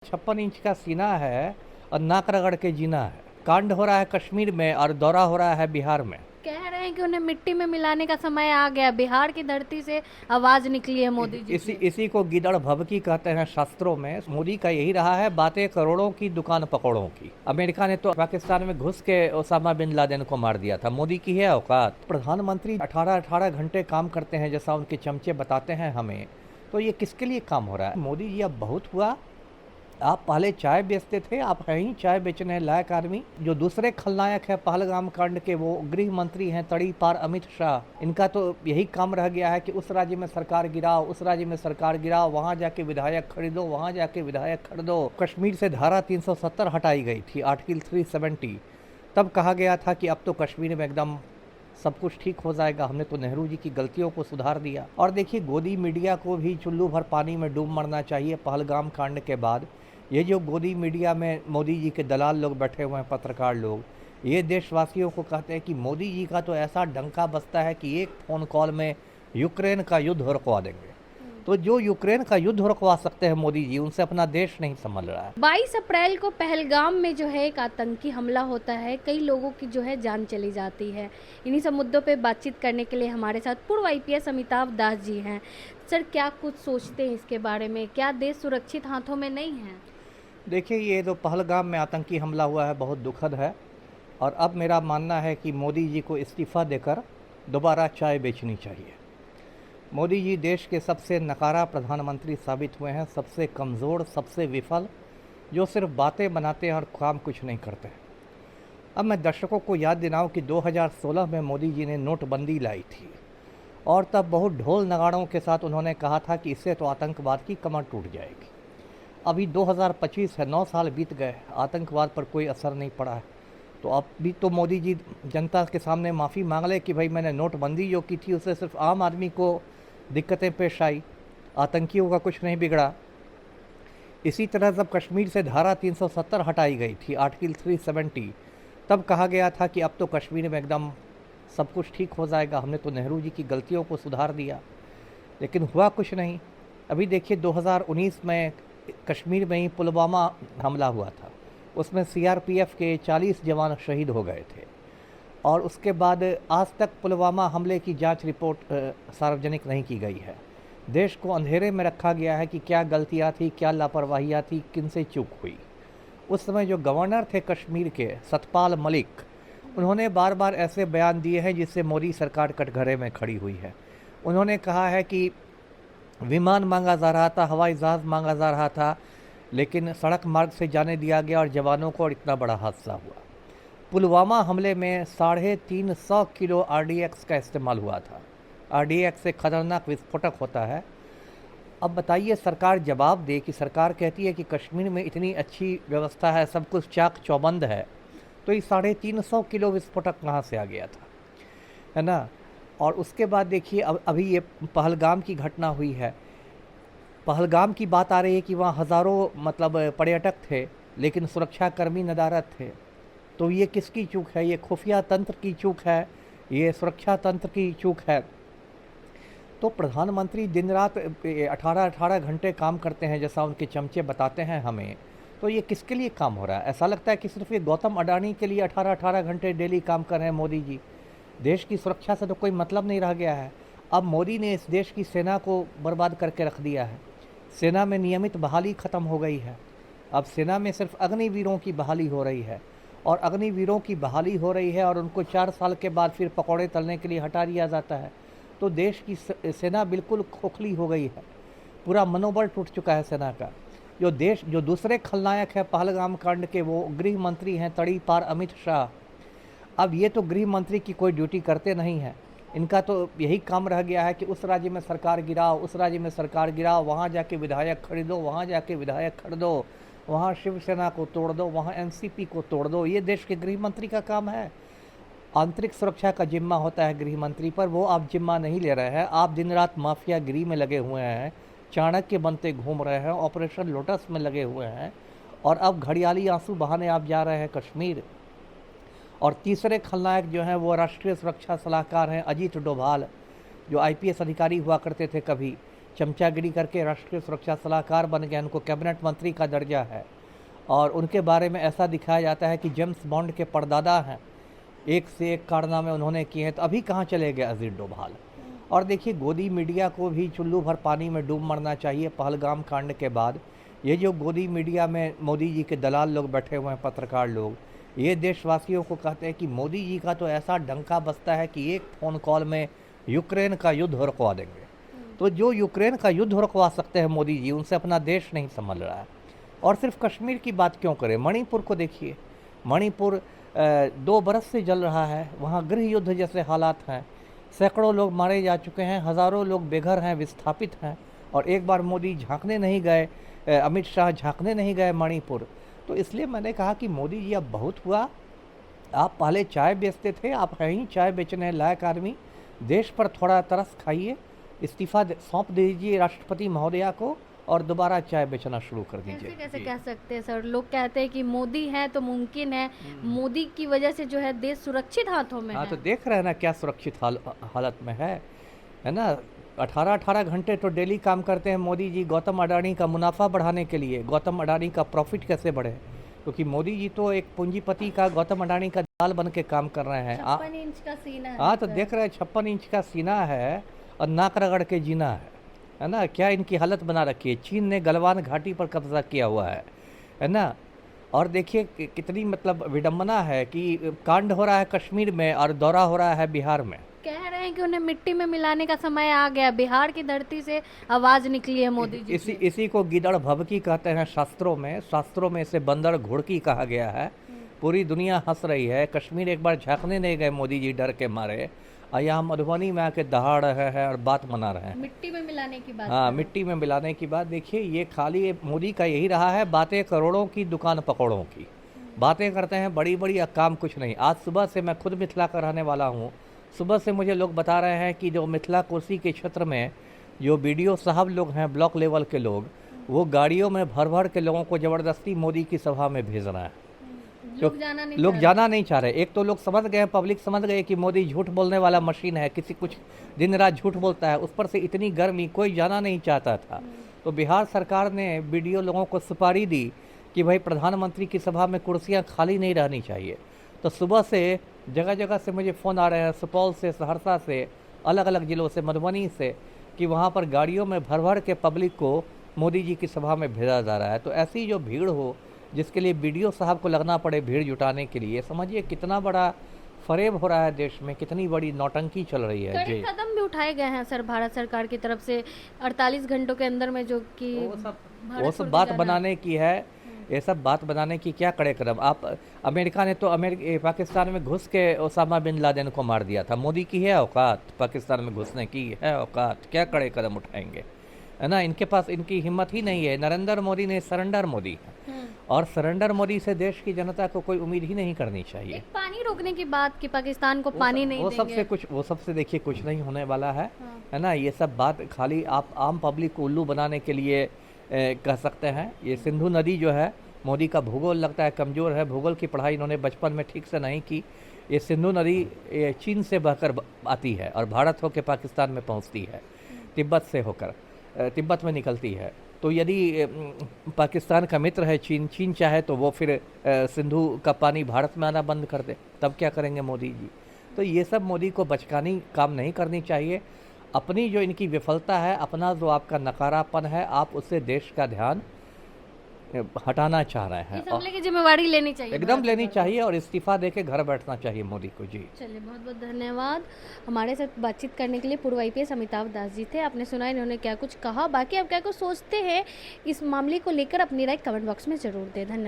56 inch का सीना है और नाक रगड़ के जीना है। कांड हो रहा है कश्मीर में और दौरा हो रहा है बिहार में। कह रहे हैं कि उन्हें मिट्टी में मिलाने का समय आ गया। बिहार की धरती से आवाज निकली है मोदी जी इसी की। इसी को गिदड़ भभकी कहते हैं शास्त्रों में। मोदी का यही रहा है, बातें करोड़ों की, दुकान पकौड़ों की। अमेरिका ने तो पाकिस्तान में घुस के ओसामा बिन लादेन को मार दिया था। मोदी की है औकात। प्रधानमंत्री 18-18 घंटे काम करते हैं जैसा उनके चमचे बताते हैं हमें। तो ये किसके लिए काम हो रहा है? मोदी जी अब बहुत हुआ। आप पहले चाय बेचते थे, आप हैं ही चाय बेचने लायक आदमी। जो दूसरे खलनायक है पहलगाम कांड के, वो गृह मंत्री हैं तड़ी पार अमित शाह। इनका तो यही काम रह गया है कि उस राज्य में सरकार गिराओ, उस राज्य में सरकार गिराओ, वहां जाके विधायक खरीदो, वहां जाके विधायक खरीदो। कश्मीर से धारा 370 हटाई गई थी, आर्टिकल 370। तब कहा गया था कि अब तो कश्मीर में एकदम सब कुछ ठीक हो जाएगा। हमने तो नेहरू जी की गलतियों को सुधार दिया। और देखिए, गोदी मीडिया को भी चुल्लू भर पानी में डूब मरना चाहिए पहलगाम कांड के बाद। ये जो गोदी मीडिया में मोदी जी के दलाल लोग बैठे हुए हैं, पत्रकार लोग, ये देशवासियों को कहते हैं कि मोदी जी का तो ऐसा डंका बजता है कि एक फ़ोन कॉल में यूक्रेन का युद्ध रुकवा देंगे। तो जो यूक्रेन का युद्ध रुकवा सकते हैं मोदी जी, उनसे अपना देश नहीं संभल रहा है। 22 अप्रैल को पहलगाम में जो है एक आतंकी हमला होता है, कई लोगों की जो है जान चली जाती है। इन्हीं सब मुद्दों पे बातचीत करने के लिए हमारे साथ पूर्व आईपीएस अमिताभ दास जी हैं। सर, क्या कुछ सोचते हैं इसके बारे में? क्या देश सुरक्षित हाथों में नहीं है? देखिए, ये जो पहलगाम में आतंकी हमला हुआ है बहुत दुखद है। और अब मेरा मानना है कि मोदी जी को इस्तीफ़ा देकर दोबारा चाय बेचनी चाहिए। मोदी जी देश के सबसे नकारा प्रधानमंत्री साबित हुए हैं, सबसे कमज़ोर, सबसे विफल, जो सिर्फ बातें बनाते हैं और काम कुछ नहीं करते हैं। अब मैं दर्शकों को याद दिलाऊं कि 2016 में मोदी जी ने नोटबंदी लाई थी और तब बहुत ढोल नगाड़ों के साथ उन्होंने कहा था कि इससे तो आतंकवाद की कमर टूट जाएगी। अभी 2025 है, 9 साल बीत गए, आतंकवाद पर कोई असर नहीं पड़ा है। तो अब भी तो मोदी जी जनता के सामने माफ़ी मांग ले कि भाई मैंने नोटबंदी जो की थी उससे सिर्फ आम आदमी को दिक्कतें पेश आई, आतंकियों का कुछ नहीं बिगड़ा। इसी तरह जब कश्मीर से धारा 370 हटाई गई थी, आर्टिकल 370, तब कहा गया था कि अब तो कश्मीर में एकदम सब कुछ ठीक हो जाएगा। हमने तो नेहरू जी की गलतियों को सुधार दिया, लेकिन हुआ कुछ नहीं। अभी देखिए, 2019 में कश्मीर में ही पुलवामा हमला हुआ था। उसमें सीआरपीएफ के 40 जवान शहीद हो गए थे और उसके बाद आज तक पुलवामा हमले की जांच रिपोर्ट सार्वजनिक नहीं की गई है। देश को अंधेरे में रखा गया है कि क्या गलतियां थी, क्या लापरवाहियां थी, किनसे चूक हुई। उस समय जो गवर्नर थे कश्मीर के, सतपाल मलिक, उन्होंने बार बार ऐसे बयान दिए हैं जिससे मोदी सरकार कटघरे में खड़ी हुई है। उन्होंने कहा है कि विमान मांगा जा रहा था, हवाई जहाज़ मांगा जा रहा था, लेकिन सड़क मार्ग से जाने दिया गया और जवानों को और इतना बड़ा हादसा हुआ। पुलवामा हमले में 350 किलो आरडीएक्स का इस्तेमाल हुआ था। आरडीएक्स एक खतरनाक विस्फोटक होता है। अब बताइए, सरकार जवाब दे कि सरकार कहती है कि कश्मीर में इतनी अच्छी व्यवस्था है, सब कुछ चाक चौबंद है, तो ये 350 किलो विस्फोटक कहाँ से आ गया था, है ना? और उसके बाद देखिए, अब अभी ये पहलगाम की घटना हुई है। पहलगाम की बात आ रही है कि वहाँ हज़ारों मतलब पर्यटक थे, लेकिन सुरक्षाकर्मी नदारद थे। तो ये किसकी चूक है? ये खुफिया तंत्र की चूक है, ये सुरक्षा तंत्र की चूक है। तो प्रधानमंत्री दिन रात 18-18 घंटे काम करते हैं जैसा उनके चमचे बताते हैं हमें। तो ये किसके लिए काम हो रहा है? ऐसा लगता है कि सिर्फ ये गौतम अडानी के लिए 18-18 घंटे डेली काम कर रहे हैं मोदी जी। देश की सुरक्षा से तो कोई मतलब नहीं रह गया है। अब मोदी ने इस देश की सेना को बर्बाद करके रख दिया है। सेना में नियमित बहाली ख़त्म हो गई है। अब सेना में सिर्फ अग्निवीरों की बहाली हो रही है, और अग्निवीरों की बहाली हो रही है और उनको 4 साल के बाद फिर पकौड़े तलने के लिए हटा दिया जाता है। तो देश की सेना बिल्कुल खोखली हो गई है। पूरा मनोबल टूट चुका है सेना का। जो दूसरे खलनायक है पहलगाम कांड के, वो गृह मंत्री हैं तड़ी पार अमित शाह। अब ये तो गृह मंत्री की कोई ड्यूटी करते नहीं हैं। इनका तो यही काम रह गया है कि उस राज्य में सरकार गिराओ, उस राज्य में सरकार गिराओ, वहाँ जाके विधायक खरीदो, वहाँ जाके विधायक खरीदो, वहाँ शिवसेना को तोड़ दो, वहाँ एनसीपी को तोड़ दो। ये देश के गृह मंत्री का काम है। आंतरिक सुरक्षा का जिम्मा होता है गृह मंत्री पर, वो आप जिम्मा नहीं ले रहे हैं। आप दिन रात माफियागिरी में लगे हुए हैं, चाणक्य बनते घूम रहे हैं, ऑपरेशन लोटस में लगे हुए हैं, और अब घड़ियाली आंसू बहाने आप जा रहे हैं कश्मीर। और तीसरे खलनायक जो हैं वो राष्ट्रीय सुरक्षा सलाहकार हैं अजीत डोभाल, जो आईपीएस अधिकारी हुआ करते थे कभी। चमचागिरी करके राष्ट्रीय सुरक्षा सलाहकार बन गए, उनको कैबिनेट मंत्री का दर्जा है और उनके बारे में ऐसा दिखाया जाता है कि जेम्स बॉन्ड के परदादा हैं, एक से एक कारनामे उन्होंने किए हैं। तो अभी कहाँ चले गए अजीत डोभाल। और देखिए, गोदी मीडिया को भी चुल्लू भर पानी में डूब मरना चाहिए। पहलगाम कांड के बाद ये जो गोदी मीडिया में मोदी जी के दलाल लोग बैठे हुए हैं, पत्रकार लोग, ये देशवासियों को कहते हैं कि मोदी जी का तो ऐसा डंका बजता है कि एक फ़ोन कॉल में यूक्रेन का युद्ध रुकवा देंगे। तो जो यूक्रेन का युद्ध रुकवा सकते हैं मोदी जी, उनसे अपना देश नहीं संभल रहा है। और सिर्फ कश्मीर की बात क्यों करें, मणिपुर को देखिए। मणिपुर 2 बरस से जल रहा है, वहाँ गृह युद्ध जैसे हालात हैं, सैकड़ों लोग मारे जा चुके हैं, हज़ारों लोग बेघर हैं, विस्थापित हैं। और एक बार मोदी झांकने नहीं गए, अमित शाह झांकने नहीं गए मणिपुर। तो इसलिए मैंने कहा कि मोदी जी अब बहुत हुआ, आप पहले चाय बेचते थे, आप हैं ही चाय बेचने लायक आदमी। देश पर थोड़ा तरस खाइए, इस्तीफा सौंप दीजिए राष्ट्रपति महोदया को और दोबारा चाय बेचना शुरू कर दीजिए। ऐसे कैसे कह सकते हैं सर? लोग कहते हैं कि मोदी है तो मुमकिन है, मोदी की वजह से जो है देश सुरक्षित हाथों में हाँ, है। तो देख रहे हैं ना क्या सुरक्षित हालत में है ना। 18-18 घंटे तो डेली काम करते हैं मोदी जी गौतम अडानी का मुनाफा बढ़ाने के लिए। गौतम अडानी का प्रॉफिट कैसे बढ़े, क्योंकि मोदी जी तो एक पूंजीपति का, गौतम अडानी का दलाल बन के काम कर रहे हैं। 56 इंच का सीना है हाँ, तो सर। देख रहे हैं 56 इंच का सीना है और नाक रगड़ के जीना है ना। क्या इनकी हालत बना रखी है। चीन ने गलवान घाटी पर कब्जा किया हुआ है ना। और देखिए कितनी मतलब विडंबना है कि कांड हो रहा है कश्मीर में और दौरा हो रहा है बिहार में। कह रहे हैं कि उन्हें मिट्टी में मिलाने का समय आ गया, बिहार की धरती से आवाज निकली है मोदी जी की। इसी को गिदड़ भभकी कहते हैं शास्त्रों में इसे बंदर घुड़की कहा गया है। पूरी दुनिया हंस रही है। कश्मीर एक बार झांकने नहीं गए मोदी जी डर के मारे, और यहाँ मधुबनी में आके दहाड़ रहे हैं और बात मना रहे हैं। मिट्टी में मिलाने की बात। हाँ, मिट्टी में मिलाने की बात। देखिए, ये खाली मोदी का यही रहा है, बातें करोड़ों की, दुकान पकौड़ों की। बातें करते हैं बड़ी बड़ी, काम कुछ नहीं। आज सुबह से, मैं खुद मिथिला का रहने वाला हूँ, सुबह से मुझे लोग बता रहे हैं कि जो मिथिला कोसी के क्षेत्र में जो BDO साहब लोग हैं, ब्लॉक लेवल के लोग, वो गाड़ियों में भर भर के लोगों को ज़बरदस्ती मोदी की सभा में भेज रहे हैं। लोग जाना नहीं चाह रहे। एक तो लोग समझ गए, पब्लिक समझ गए कि मोदी झूठ बोलने वाला मशीन है, किसी कुछ दिन रात झूठ बोलता है। उस पर से इतनी गर्मी, कोई जाना नहीं चाहता था। तो बिहार सरकार ने BDO लोगों को सुपारी दी कि भाई प्रधानमंत्री की सभा में कुर्सियां खाली नहीं रहनी चाहिए। तो सुबह से जगह जगह से मुझे फ़ोन आ रहे हैं, सुपौल से, सहरसा से, अलग अलग ज़िलों से, मधुबनी से, कि वहाँ पर गाड़ियों में भर भर के पब्लिक को मोदी जी की सभा में भेजा जा रहा है। तो ऐसी जो भीड़ हो, जिसके लिए BDO साहब को लगना पड़े भीड़ जुटाने के लिए, समझिए कितना बड़ा फरेब हो रहा है देश में, कितनी बड़ी नौटंकी चल रही है। कड़े कदम भी उठाए गए हैं सर भारत सरकार की तरफ से 48 घंटों के अंदर में, जो कि वो सब बात बनाने की है। ये सब बात बनाने की क्या कड़े कदम। आप, अमेरिका ने तो पाकिस्तान में घुस के ओसामा बिन लादेन को मार दिया था। मोदी की है औकात पाकिस्तान में घुसने की? है औकात? क्या कड़े कदम उठाएंगे, है ना। इनके पास, इनकी हिम्मत ही नहीं है। नरेंद्र मोदी ने सरेंडर मोदी है, और सरेंडर मोदी से देश की जनता को कोई उम्मीद ही नहीं करनी चाहिए। एक पानी रोकने की बात कि पाकिस्तान को पानी नहीं देंगे, वो सबसे देखिए कुछ नहीं होने वाला है ना। ये सब बात खाली आप आम पब्लिक को उल्लू बनाने के लिए कह सकते हैं। ये सिंधु नदी जो है, मोदी का भूगोल लगता है कमज़ोर है, भूगोल की पढ़ाई इन्होंने बचपन में ठीक से नहीं की। ये सिंधु नदी चीन से बहकर आती है और भारत होकर पाकिस्तान में पहुंचती है, तिब्बत से होकर तिब्बत में निकलती है। तो यदि पाकिस्तान का मित्र है चीन चाहे तो वो फिर सिंधु का पानी भारत में आना बंद कर दे, तब क्या करेंगे मोदी जी। तो ये सब मोदी को बचकानी काम नहीं करनी चाहिए। अपनी जो इनकी विफलता है, अपना जो आपका नकारापन है, आप उससे देश का ध्यान हटाना चाह रहे हैं। इस हमले की जिम्मेवारी लेनी चाहिए, एकदम लेनी चाहिए, और इस्तीफा देके घर बैठना चाहिए मोदी को। जी चलिए, बहुत बहुत धन्यवाद। हमारे साथ बातचीत करने के लिए पूर्व IPS अमिताभ दास जी थे। आपने सुना इन्होंने क्या कुछ कहा, बाकी आप क्या कुछ सोचते हैं इस मामले को लेकर अपनी राय कमेंट बॉक्स में ज़रूर दें। धन्यवाद।